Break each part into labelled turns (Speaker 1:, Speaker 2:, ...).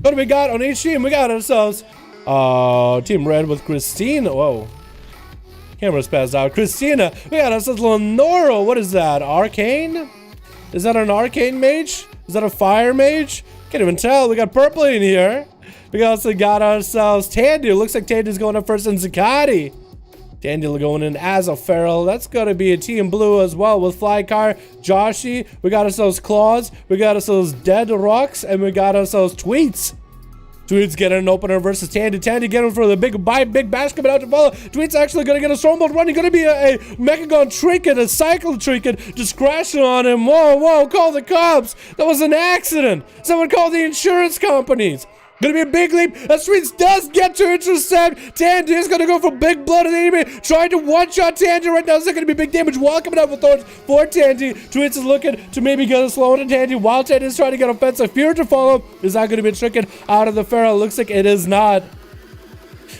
Speaker 1: What do we got on each team? We got ourselves Team Red with Christina. Whoa. Camera's passed out. Christina. We got ourselves Lenora. What is that? Arcane? Is that an arcane mage? Is that a fire mage? Can't even tell. We got purple in here. We also got ourselves Tandy. It looks like Tandy's going up first in Zakati. Tandy going in as a feral. That's going to be a team blue as well with Flycar, Joshi. We got ourselves Claws. We got ourselves Dead Rocks. And we got ourselves Tweets. Tweets getting an opener versus Tandy. Tandy getting for the big bash coming out to follow. Tweets actually going to get a Stormbolt running. Going to be a Mechagon Trinket, a Cycle Trinket, just crashing on him. Whoa, whoa, call the cops. That was an accident. Someone called the insurance companies. Gonna be a big leap. As Tweets does get to intercept. Tandy is gonna go for big blood of the enemy. Trying to one-shot Tandy right now. Is gonna be big damage while coming out with thorns for Tandy. Tweets is looking to maybe get a slow to Tandy while Tandy is trying to get offensive. Fear to follow. Is that gonna be stricken out of the Feral? Looks like it is not.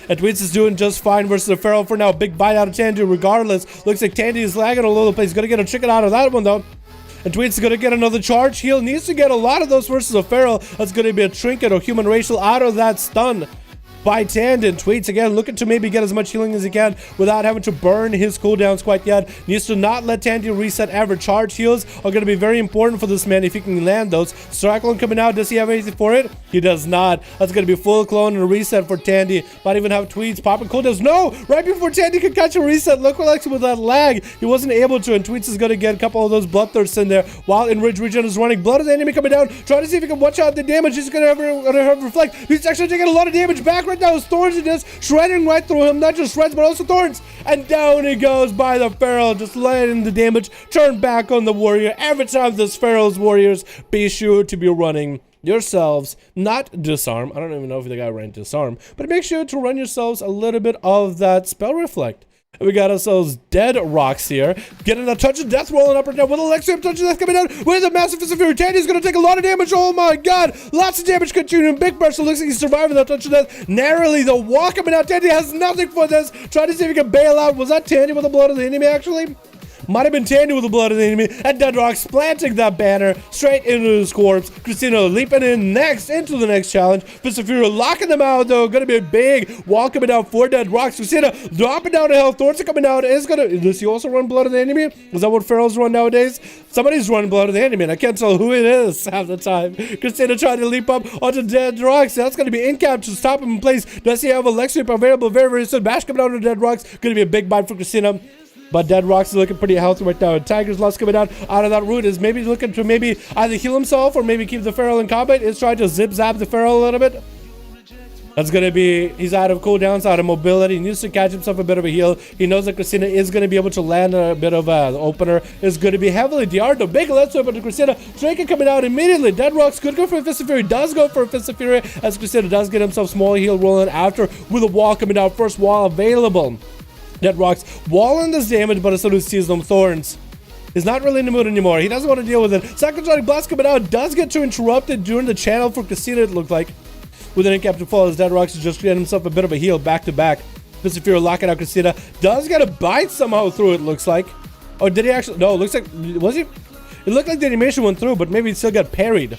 Speaker 1: And Tweets is doing just fine versus the Feral for now. Big bite out of Tandy regardless. Looks like Tandy is lagging a little bit. He's gonna get a chicken out of that one though. And Tweets is going to get another charge heal. Needs to get a lot of those versus a feral. That's going to be a trinket or human racial out of that stun by Tandy. Tweets again looking to maybe get as much healing as he can without having to burn his cooldowns quite yet. Needs to not let Tandy reset ever. Charge heals are going to be very important for this man if he can land those. Cyclone coming out. Does he have anything for it? He does not. That's going to be full clone and a reset for Tandy. Might even have Tweets popping cooldowns. No! Right before Tandy could catch a reset. Look like with that lag. He wasn't able to, and Tweets is going to get a couple of those bloodthirsts in there while Enraged Regen is running. Blood of the enemy coming down. Trying to see if he can watch out the damage. He's going to have reflect. He's actually taking a lot of damage back right now. His thorns are just shredding right through him. Not just shreds, but also thorns. And down he goes by the Feral, just letting the damage turn back on the warrior. Every time this Feral's warriors, be sure to be running yourselves, not disarm. I don't even know if the guy ran disarm, but make sure to run yourselves a little bit of that spell reflect. We got ourselves Dead Rocks here. Getting a touch of death rolling up right now with Alexium touch of death coming down with a massive fist of fury. Tandy's gonna take a lot of damage. Oh my god. Lots of damage continuing. Big burst. It looks like he's surviving that touch of death. Narrowly, the wall coming out. Tandy has nothing for this. Trying to see if he can bail out. Was that Tandy with the blood of the enemy actually? Might have been Tandy with the blood of the enemy. And Dead Rocks planting that banner straight into his corpse. Christina leaping in next into the next challenge. Fist of Fury locking them out though. Gonna be a big wall coming down for Dead Rocks. Christina dropping down to health. Thorns are coming out. Does he also run blood of the enemy? Is that what Ferals run nowadays? Somebody's running blood of the enemy and I can't tell who it is half the time. Christina trying to leap up onto Dead Rocks. That's gonna be in cap to stop him in place. Does he have a Lexip available very, very soon? Bash coming out to Dead Rocks. Gonna be a big bite for Christina. But Dead Rocks is looking pretty healthy right now. And Tiger's Lust coming out of that root is maybe looking to maybe either heal himself or maybe keep the Feral in combat. Is trying to zip-zap the Feral a little bit. That's going to be, he's out of cooldowns, out of mobility. He needs to catch himself a bit of a heal. He knows that Christina is going to be able to land a bit of an opener. Is going to be heavily DR'd. The big let's open to Christina. Drake coming out immediately. Dead Rocks could go for a Fist of Fury. Does go for a Fist of Fury as Christina does get himself small heal rolling after with a wall coming out. First wall available. Dead Rocks walling this damage, but as soon as he sees them thorns, he's not really in the mood anymore. He doesn't want to deal with it. Psychotronic Blast coming out does get too interrupted during the channel for Christina, it looked like. With an incap to fall as Dead Rocks is just getting himself a bit of a heal back to back. Fist of Fury locking out Christina. Does get a bite somehow through it, looks like. Oh, did he actually? No, it looks like, was he? It looked like the animation went through, but maybe it still got parried.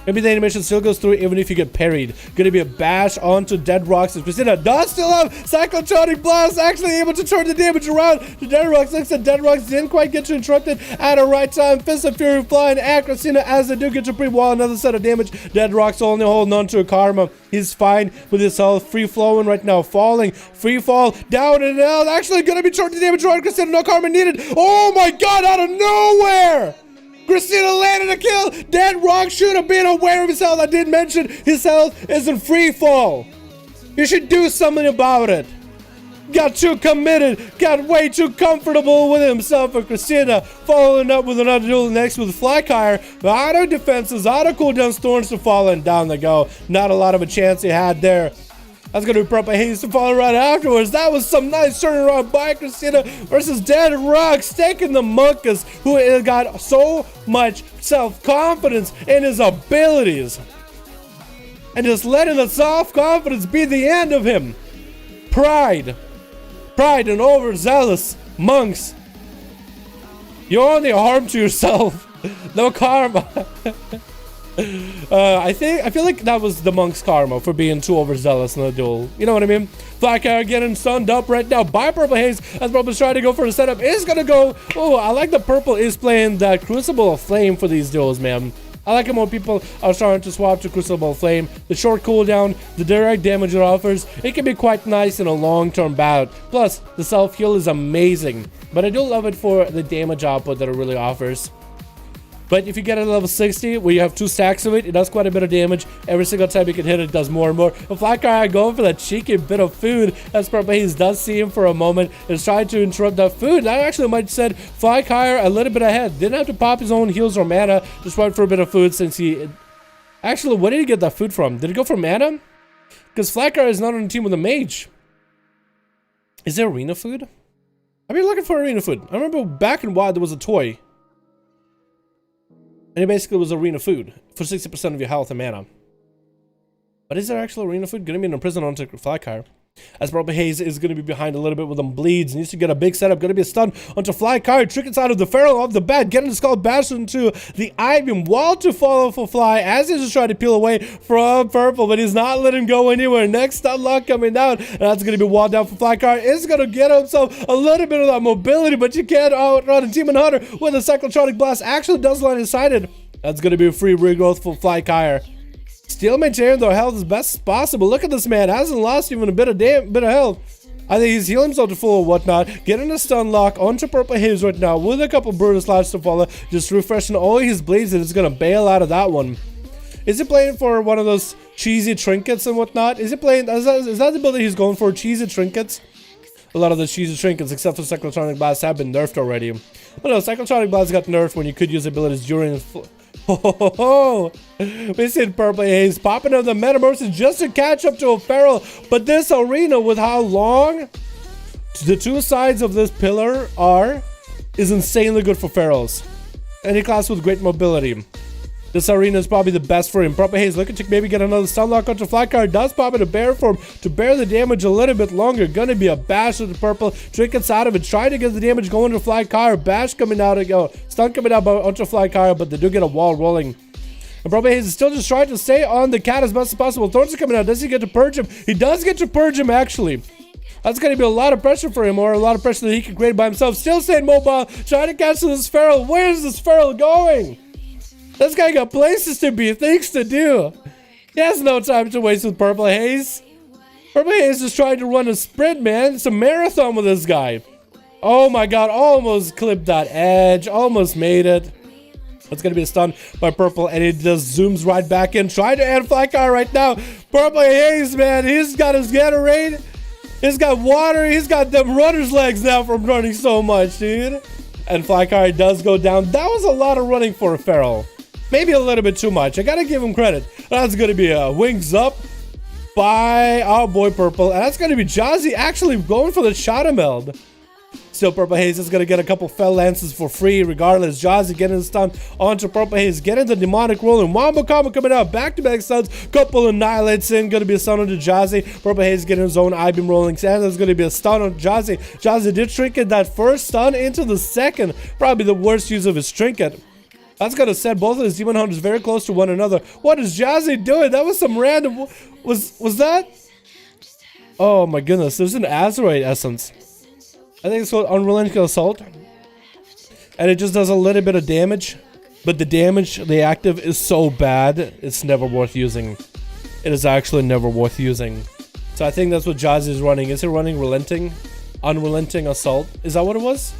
Speaker 1: Maybe the animation still goes through even if you get parried. Gonna be a bash onto Dead Rocks. And Christina does still have Cyclotronic Blast, actually able to turn the damage around to Dead Rocks. Looks like Dead Rocks didn't quite get you interrupted at the right time. Fist of Fury flying at Christina as they do get to pre-wall. Another set of damage. Dead Rocks only holding on to a karma. He's fine with his health. Free flowing right now. Falling. Free fall. Down and out. Actually gonna be turning the damage around Christina. No karma needed. Oh my god, out of nowhere! Christina landed a kill. Dead Rock should have been aware of his health. I did mention his health is in free fall. You should do something about it. Got too committed. Got way too comfortable with himself. And Christina following up with another duel next with Flycar. Auto defenses, auto cooldown, thorns to fall, and down they go. Not a lot of a chance he had there. That's gonna be Purple Haze to follow right afterwards. That was some nice turnaround by Christina versus Dead Rocks, taking the Monkus, who has got so much self-confidence in his abilities, and just letting the self-confidence be the end of him. Pride and overzealous monks. You're only harm to yourself. No karma. I feel like that was the monk's karma for being too overzealous in the duel. You know what I mean? Flacker getting stunned up right now by Purple Haze as Purple's trying to go for a setup. Is gonna go. Oh, I like that Purple is playing that Crucible of Flame for these duels, man. I like it when people are starting to swap to Crucible of Flame. The short cooldown, the direct damage it offers, it can be quite nice in a long-term bout. Plus, the self-heal is amazing. But I do love it for the damage output that it really offers. But if you get it at level 60, where you have 2 stacks of it, it does quite a bit of damage. Every single time you can hit it, it does more and more. But Flacker going for that cheeky bit of food, as Purple Haze does see him for a moment, is trying to interrupt that food. I actually might send Flacker a little bit ahead. Didn't have to pop his own heals or mana, just went for a bit of food since he... Actually, where did he get that food from? Did it go from mana? Because Flacker is not on the team with a mage. Is there arena food? I've been looking for arena food. I remember back in WoW there was a toy. And it basically was arena food for 60% of your health and mana. But is there actual arena food? Gonna be in a prison onto Flacker. As Purple Haze is gonna be behind a little bit with them bleeds. Needs to get a big setup. Gonna be a stun onto Flacker. Trick inside of the Feral of the bed. Getting the skull bashed into the Ivy wall to follow for Fly as he's just trying to peel away from Purple. But he's not letting him go anywhere. Next stun lock coming down. And that's gonna be walled down for Flacker. Is gonna get himself a little bit of that mobility. But you can't outrun a Demon Hunter with a Cyclotronic Blast. Actually does line inside. That's going to be a free regrowth for Flacker. Still maintaining their health as best as possible. Look at this man. Hasn't lost even a bit of health. I think he's healing himself to full or whatnot. Getting a stun lock onto Purple Haze right now with a couple Brutal Slash to follow. Just refreshing all his blades and it's going to bail out of that one. Is he playing for one of those cheesy trinkets and whatnot? Is he playing... Is that the ability he's going for? Cheesy trinkets? A lot of the cheesy trinkets, except for Cyclotronic Blast, have been nerfed already. Well, no, Cyclotronic Blast got nerfed when you could use abilities during... We see Purple Haze popping up the Metamorphosis just to catch up to a Feral. But this arena, with how long the 2 sides of this pillar are, is insanely good for Ferals. Any class with great mobility. This arena is probably the best for him. Purple Haze looking to maybe get another stun lock onto Flacker. Does pop in a bear form to bear the damage a little bit longer. Gonna be a bash with the Purple. Trinkets out of it. Trying to get the damage going to Flacker. Bash coming out again. Stun coming out onto Flacker, but they do get a wall rolling. And Purple Haze is still just trying to stay on the cat as best as possible. Thorns are coming out. Does he get to purge him? He does get to purge him, actually. That's going to be a lot of pressure for him, or a lot of pressure that he can create by himself. Still staying mobile. Trying to cancel this Feral. Where is this Feral going? This guy got places to be, things to do. He has no time to waste with Purple Haze. Purple Haze is trying to run a sprint, man. It's a marathon with this guy. Oh my god, almost clipped that edge. Almost made it. It's going to be a stun by Purple, and it just zooms right back in. Trying to end Flacker right now. Purple Haze, man, he's got his Gatorade. He's got water. He's got them runner's legs now from running so much, dude. And Flacker does go down. That was a lot of running for a Feral. Maybe a little bit too much. I gotta give him credit. That's gonna be a wings up by our boy Purple. And that's gonna be Jazzy actually going for the Shadow Meld. Still, Purple Haze is gonna get a couple Fell Lances for free regardless. Jazzy getting the stun onto Purple Haze. Getting the demonic roll and Wombo combo coming out. Back-to-back stuns. Couple Annihilates in. Gonna be a stun onto Jazzy. Purple Haze getting his own I-beam rolling. And there's gonna be a stun on Jazzy. Jazzy did trinket that first stun into the second. Probably the worst use of his trinket. That's gonna set both of his Demon Hunters very close to one another. What is Jazzy doing? That was some random... Was that? Oh my goodness, there's an Azeroth essence. I think it's called Unrelenting Assault. And it just does a little bit of damage. But the damage, the active, is so bad, it's never worth using. It is actually never worth using. So I think that's what Jazzy is running. Is he running Relenting? Unrelenting Assault? Is that what it was?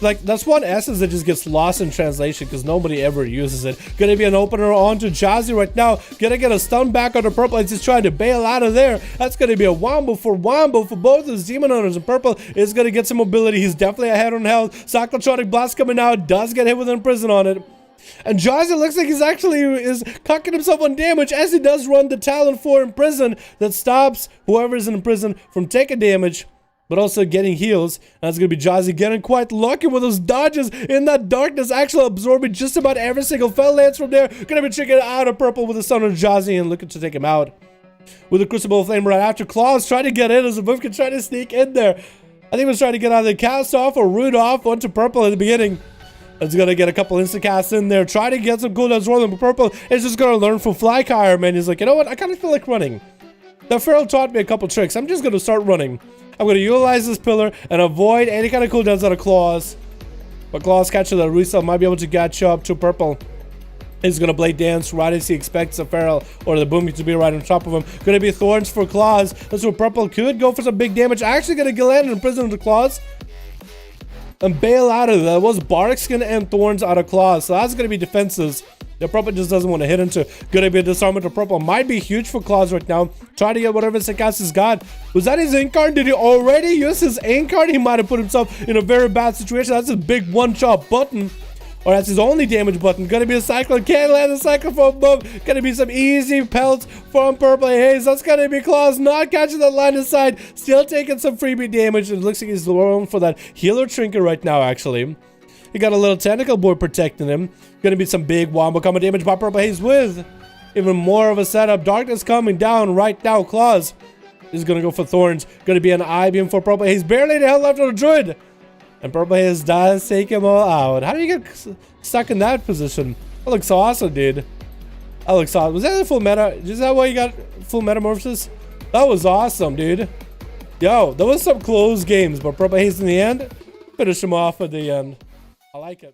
Speaker 1: Like, that's one essence that just gets lost in translation because nobody ever uses it. Gonna be an opener onto Jazzy right now. Gonna get a stun back on the Purple. He's just trying to bail out of there. That's gonna be a wombo for both his Demon Hunters. And Purple is gonna get some mobility. He's definitely ahead on health. Cyclotronic Blast coming out. Does get hit with an Imprison on it. And Jazzy looks like he's actually is cocking himself on damage as he does run the Talon 4 in prison that stops whoever's in prison from taking damage, but also getting heals. And that's going to be Jazzy getting quite lucky with those dodges in that darkness, actually absorbing just about every single fell lance from there. Going to be checking out of purple with the Sun on Jazzy and looking to take him out. With the Crucible Flame right after. Claws trying to get in as the Wolf can try to sneak in there. I think he was trying to get either cast off or root off onto purple at the beginning. It's going to get a couple instant casts in there. Try to get some cooldowns rolling, but purple is just going to learn from Flykyre, man. He's like, you know what? I kind of feel like running. The Feral taught me a couple tricks. I'm just going to start running. I'm going to utilize this pillar and avoid any kind of cooldowns out of Claws. But Claws catching the resale might be able to catch up to purple. He's going to Blade Dance right as he expects the Feral or the Boom to be right on top of him. Going to be Thorns for Claws. That's where purple could go for some big damage. Actually going to get landed in prison with the Claws and bail out of that. It was Bardic Skin and Thorns out of Claws. So that's going to be defenses. The purple just doesn't want to hit into. Going to be a disarmament to purple. Might be huge for Claws right now. Try to get whatever Sakaz has got. Was that his ink card? Did he already use his ink card? He might have put himself in a very bad situation. That's his big one-shot button. Or that's his only damage button. Gonna be a Cyclone. Can't land a Cyclone from above. Gonna be some easy pelts from Purple Haze. That's gonna be Claws not catching that line of sight. Still taking some freebie damage. It looks like he's going for that healer trinket right now, actually. He got a little tentacle boy protecting him. Gonna be some big wombo combo damage by Purple Haze with even more of a setup. Darkness coming down right now. Claws is gonna go for Thorns. Gonna be an I-beam for Purple Haze. Barely the hell left on the Druid. And Purple Haze does take him all out. How do you get stuck in that position? That looks awesome, dude. That looks awesome. Was that the full meta? Is that why you got full metamorphosis? That was awesome, dude. Yo, there was some close games, but Purple Haze in the end finished him off at the end. I like it.